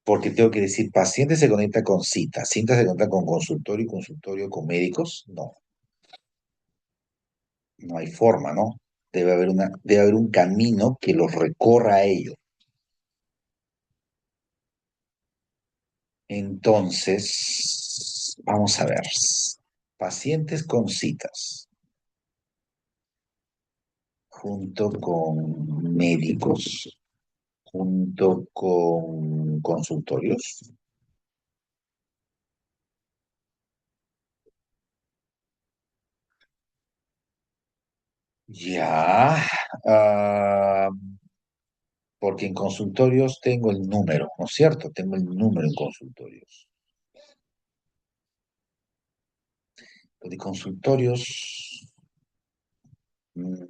porque tengo que decir, paciente se conecta con cita se conecta con consultorio y consultorio con médicos, no, no hay forma, ¿no? Debe haber un camino que los recorra a ellos. Entonces, vamos a ver. Pacientes con citas, junto con médicos, junto con consultorios. Ya, ah, porque en consultorios tengo el número, ¿no es cierto? Tengo el número en consultorios. Lo de consultorios, mm,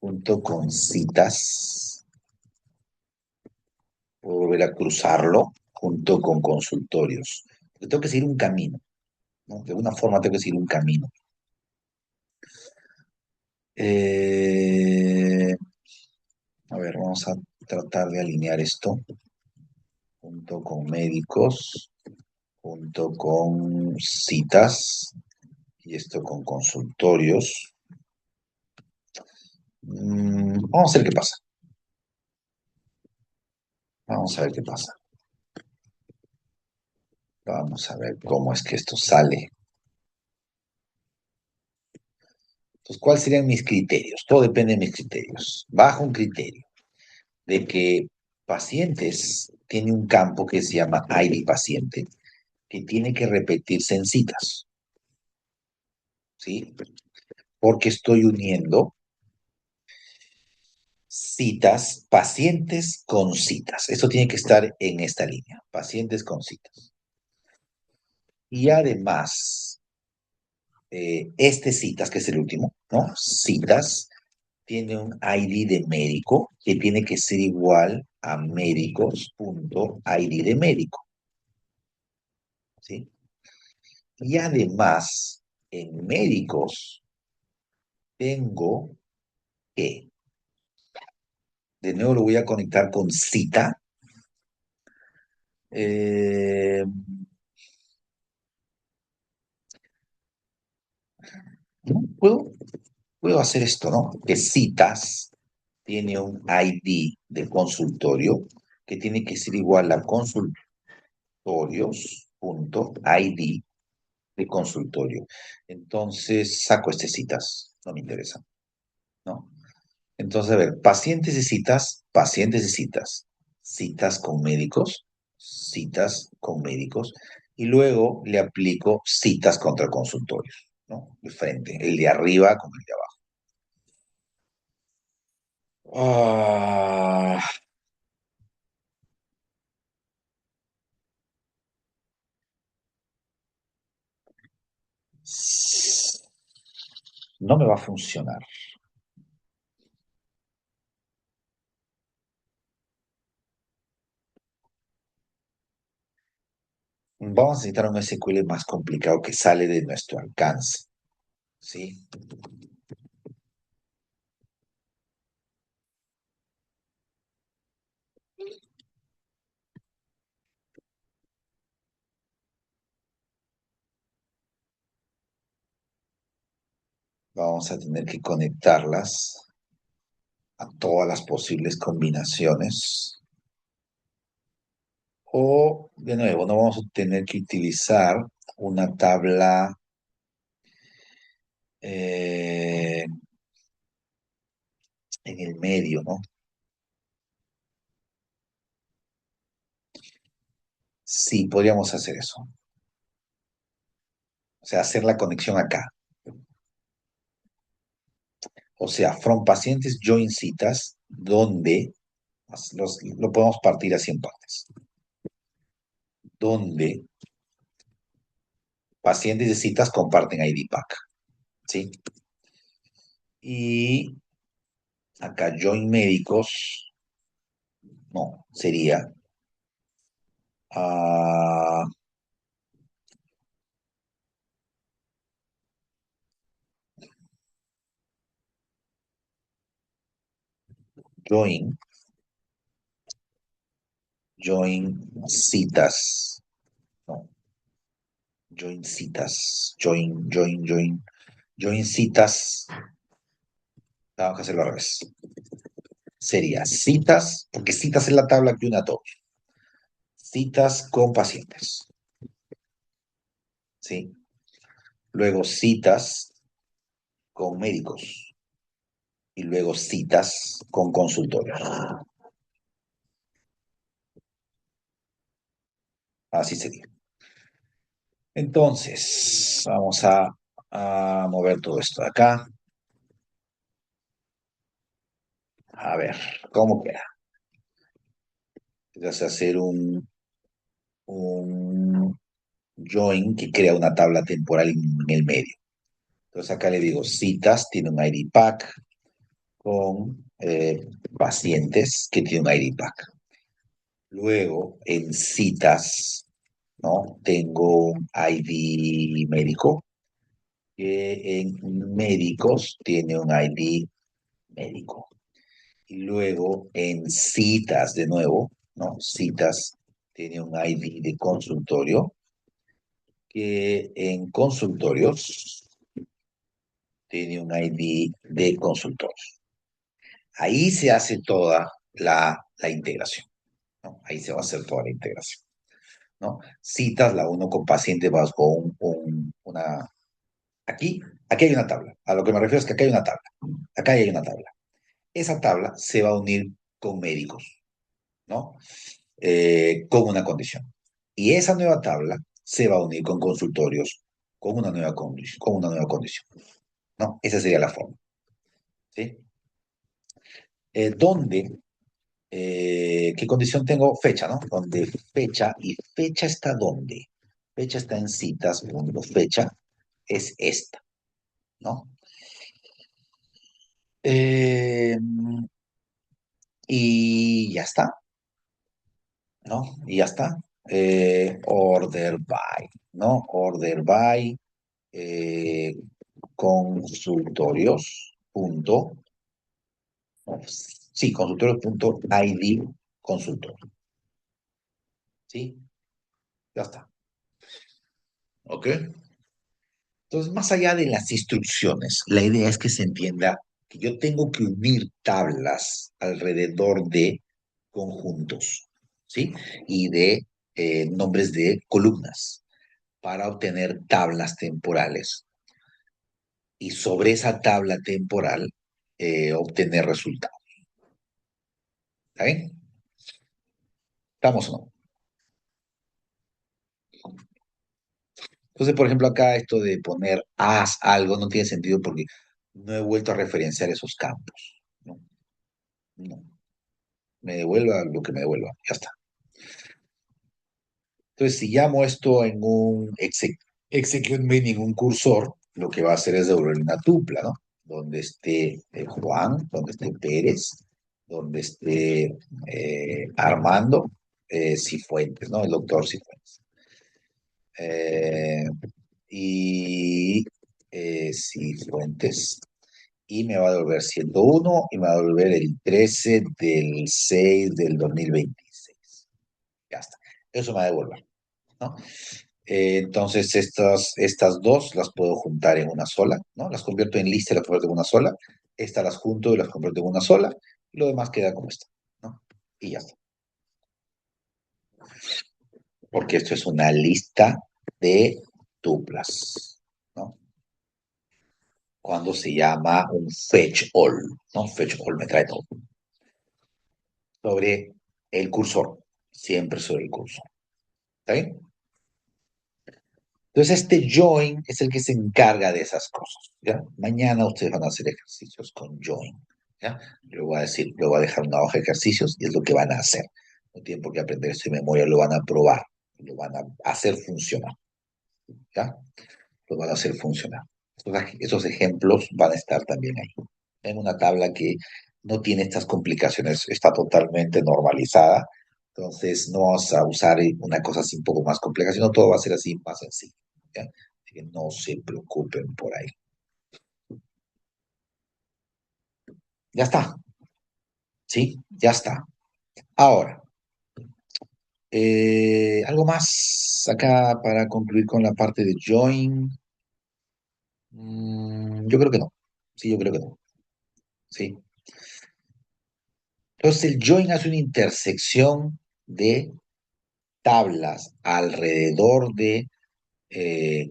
junto con citas, puedo volver a cruzarlo junto con consultorios. Porque tengo que seguir un camino, ¿no? De alguna forma tengo que seguir un camino. Eh, a ver, vamos a tratar de alinear esto junto con médicos, junto con citas y esto con consultorios. Vamos a ver qué pasa. Vamos a ver qué pasa. Vamos a ver cómo es que esto sale. Entonces, ¿cuáles serían mis criterios? Todo depende de mis criterios. Bajo un criterio de que pacientes tiene un campo que se llama ID paciente, que tiene que repetirse en citas, ¿sí? Porque estoy uniendo citas, pacientes con citas. Esto tiene que estar en esta línea, pacientes con citas. Y además, este citas, que es el último, ¿no? Citas tiene un ID de médico que tiene que ser igual a médicos.id de médico, ¿sí? Y además, en médicos, tengo que, de nuevo lo voy a conectar con cita. Eh, ¿No? Puedo hacer esto, ¿no? Que citas tiene un ID de consultorio que tiene que ser igual a consultorios.id de consultorio. Entonces saco este citas, no me interesa, ¿no? Entonces, a ver, pacientes y citas, citas con médicos, citas con médicos, y luego le aplico citas contra consultorios, ¿no? De frente, el de arriba con el de abajo. No me va a funcionar. Vamos a necesitar un SQL más complicado que sale de nuestro alcance, ¿sí? Vamos a tener que conectarlas a todas las posibles combinaciones. O, de nuevo, no vamos a tener que utilizar una tabla eh, en el medio, ¿no? Sí, podríamos hacer eso. O sea, hacer la conexión acá. O sea, from pacientes join citas, donde lo podemos partir así en partes. Donde pacientes de citas comparten ID pack, ¿sí? Y acá join médicos, no, sería ah, join, join citas, no, join citas, join citas, tengo que hacerlo al revés. Sería citas, porque citas es la tabla que une a todos. Citas con pacientes, ¿sí? Luego citas con médicos y luego citas con consultorios. Así sería. Entonces, vamos a mover todo esto de acá. A ver, ¿cómo queda? Vas a hacer un join que crea una tabla temporal en el medio. Entonces acá le digo, citas tiene un ID pack con pacientes que tiene un ID pack. Luego, en citas, ¿no? Tengo un ID médico, que en médicos tiene un ID médico. Y luego en citas, de nuevo, ¿no? Citas tiene un ID de consultorio, que en consultorios tiene un ID de consultorios. Ahí se hace toda la integración, ¿no? Ahí se va a hacer toda la integración, ¿no? Citas, la uno con paciente bajo una... Aquí hay una tabla. A lo que me refiero es que acá hay una tabla. Acá hay una tabla. Esa tabla se va a unir con médicos, ¿no? Con una condición. Y esa nueva tabla se va a unir con consultorios con una nueva condición, ¿no? Esa sería la forma, ¿sí? ¿Dónde? ¿Qué condición tengo? Fecha, ¿no? Donde fecha, y fecha está ¿dónde? Fecha está en citas, punto fecha es esta, ¿no? Eh, y ya está, ¿no? Y ya está. order by, ¿no? Order by eh, consultorios punto, no, sí, consultorios punto ID consultor, ¿sí? Ya está, ¿ok? Entonces, más allá de las instrucciones, la idea es que se entienda que yo tengo que unir tablas alrededor de conjuntos, ¿sí? Y de nombres de columnas para obtener tablas temporales. Y sobre esa tabla temporal, obtener resultados. ¿Está bien? ¿Estamos o no? Entonces, por ejemplo, acá esto de poner haz algo no tiene sentido porque no he vuelto a referenciar esos campos. No, no. Me devuelva lo que me devuelva. Ya está. Entonces, si llamo esto en un execute meaning, un cursor, lo que va a hacer es devolver una tupla, ¿no? Donde esté Juan, donde esté Pérez, donde esté Armando Cifuentes, ¿no? El doctor Cifuentes. Eh, y Cifuentes. Y me va a devolver 101 y me va a devolver el 13 del 6 del 2026. Ya está. Eso me va a devolver, ¿no? Entonces, estas dos las puedo juntar en una sola, ¿no? Las convierto en lista y las convierto en una sola. Estas las junto y las convierto en una sola. Y lo demás queda como está, ¿no? Y ya está. Porque esto es una lista de tuplas, ¿no? Cuando se llama un fetch all, ¿no? Fetch all me trae todo. Sobre el cursor, siempre sobre el cursor. ¿Está bien? Entonces, este join es el que se encarga de esas cosas, ¿ya? Mañana ustedes van a hacer ejercicios con join, ¿ya? Yo voy a decir, le voy a dejar una hoja de ejercicios y es lo que van a hacer. No tienen por qué aprender esto de memoria, lo van a probar, lo van a hacer funcionar, ¿ya? Lo van a hacer funcionar. Esos ejemplos van a estar también ahí. En una tabla que no tiene estas complicaciones, está totalmente normalizada. Entonces, no vamos a usar una cosa así un poco más compleja, sino todo va a ser así más sencillo, ¿ya? Así que no se preocupen por ahí. Ya está, ¿sí? Ya está. Ahora, ¿algo más acá para concluir con la parte de join? Yo creo que no. Sí, yo creo que no. Sí. Entonces, el join hace una intersección de tablas alrededor de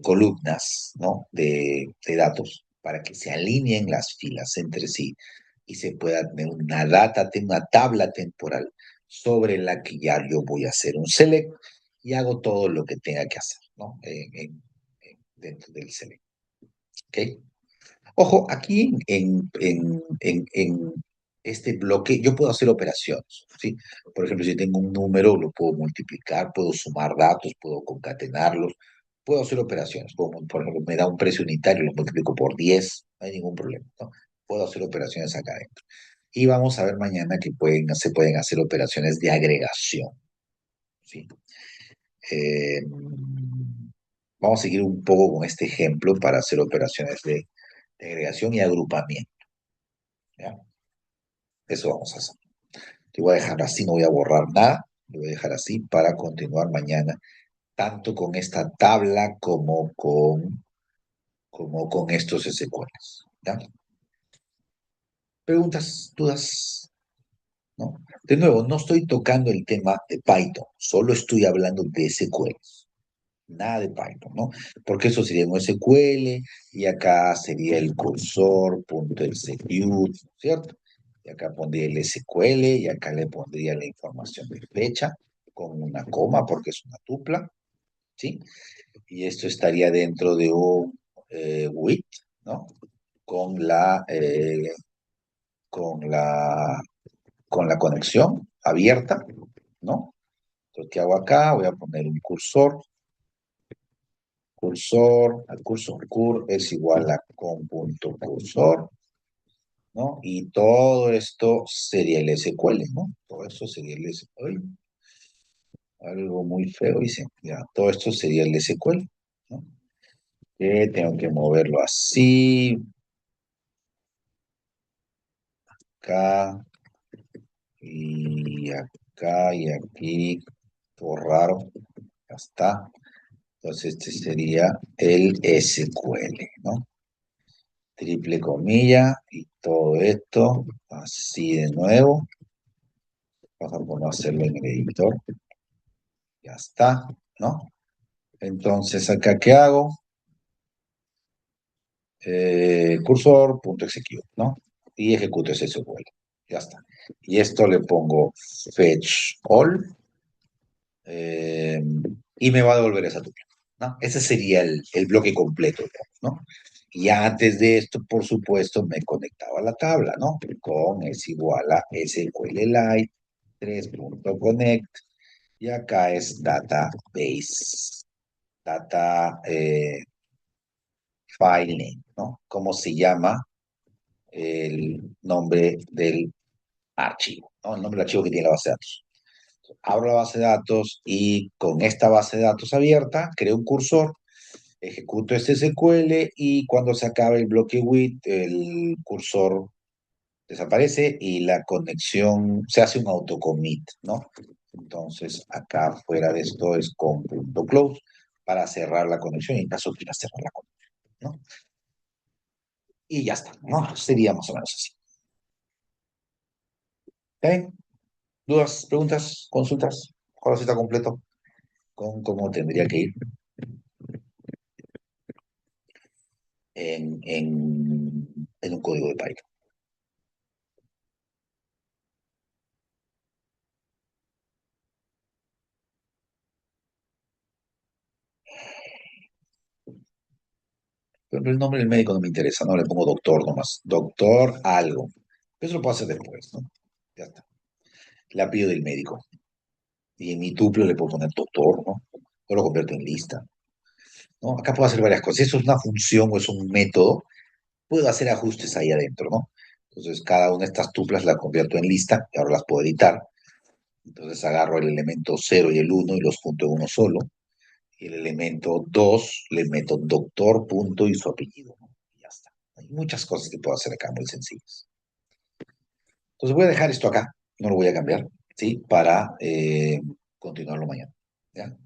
columnas, ¿no? De datos para que se alineen las filas entre sí y se pueda tener una tabla temporal sobre la que ya yo voy a hacer un select y hago todo lo que tenga que hacer, ¿no? Dentro del select. ¿Ok? Ojo, aquí en este bloque yo puedo hacer operaciones, ¿sí? Por ejemplo, si tengo un número, lo puedo multiplicar, puedo sumar datos, puedo concatenarlos, puedo hacer operaciones. Por ejemplo, me da un precio unitario, lo multiplico por 10, no hay ningún problema, ¿no? Puedo hacer operaciones acá adentro. Y vamos a ver mañana que se pueden hacer operaciones de agregación, ¿sí? Eh, Vamos a seguir un poco con este ejemplo para hacer operaciones de agregación y agrupamiento. ¿Ya? Eso vamos a hacer. Te voy a dejar así, no voy a borrar nada. Lo voy a dejar así para continuar mañana, tanto con esta tabla como con estos SQLs. ¿Ya? Preguntas, dudas, ¿no? De nuevo, no estoy tocando el tema de Python, solo estoy hablando de SQLs. Nada de Python, ¿no? Porque eso sería un SQL y acá sería el cursor.execute, ¿cierto? Y acá pondría el SQL y acá le pondría la información de fecha con una coma porque es una tupla, ¿sí? Y esto estaría dentro de un with, ¿no? Con la, eh, con la, con la conexión abierta, ¿no? Entonces, ¿qué hago acá? Voy a poner un al cursor cur es igual a con.cursor, ¿no? Y todo esto sería el SQL, ¿no? Todo esto sería el SQL. algo muy feo, dice. Ya, todo esto sería el SQL, ¿no? Que tengo que moverlo así, acá, y acá, y aquí, todo raro, ya está. Entonces este sería el SQL, ¿no? Triple comilla y todo esto, así de nuevo. Vamos a no hacerlo en el editor, ya está, ¿no? Entonces, ¿acá qué hago? Cursor.execute, ¿no? Y ejecuto ese SQL. Ya está. Y esto le pongo fetch all eh, y me va a devolver esa tupla, ¿no? Ese sería el bloque completo, digamos, ¿no? Y antes de esto, por supuesto, me conectaba a la tabla, ¿no? Con es igual a SQLite 3.connect y acá es database, data file name, ¿no? ¿Cómo se llama el nombre del archivo, ¿no? El nombre del archivo que tiene la base de datos. Abro la base de datos y con esta base de datos abierta, creo un cursor, ejecuto este SQL y cuando se acabe el bloque with, el cursor desaparece y la conexión se hace un autocommit, ¿no? Entonces, acá fuera de esto es con punto close para cerrar la conexión y en caso quieras cerrar la conexión, ¿no? Y ya está, ¿no? Sería más o menos así. ¿Ok? ¿Dudas, preguntas, consultas? Ahora sí está completo con cómo tendría que ir en un código de Python. Pero el nombre del médico no me interesa, no le pongo doctor nomás. Doctor algo. Eso lo puedo hacer después, ¿no? Ya está. Le pido del médico. Y en mi tuplo le puedo poner doctor, ¿no? O lo convierto en lista, ¿no? Acá puedo hacer varias cosas. Si eso es una función o es un método, puedo hacer ajustes ahí adentro, ¿no? Entonces, cada una de estas tuplas la convierto en lista y ahora las puedo editar. Entonces, agarro el elemento cero y el uno y los junto en uno solo. Y el elemento 2 le meto doctor, punto y su apellido, ¿no? Y ya está. Hay muchas cosas que puedo hacer acá muy sencillas. Entonces voy a dejar esto acá, no lo voy a cambiar, ¿sí? Para continuarlo mañana. ¿Ya?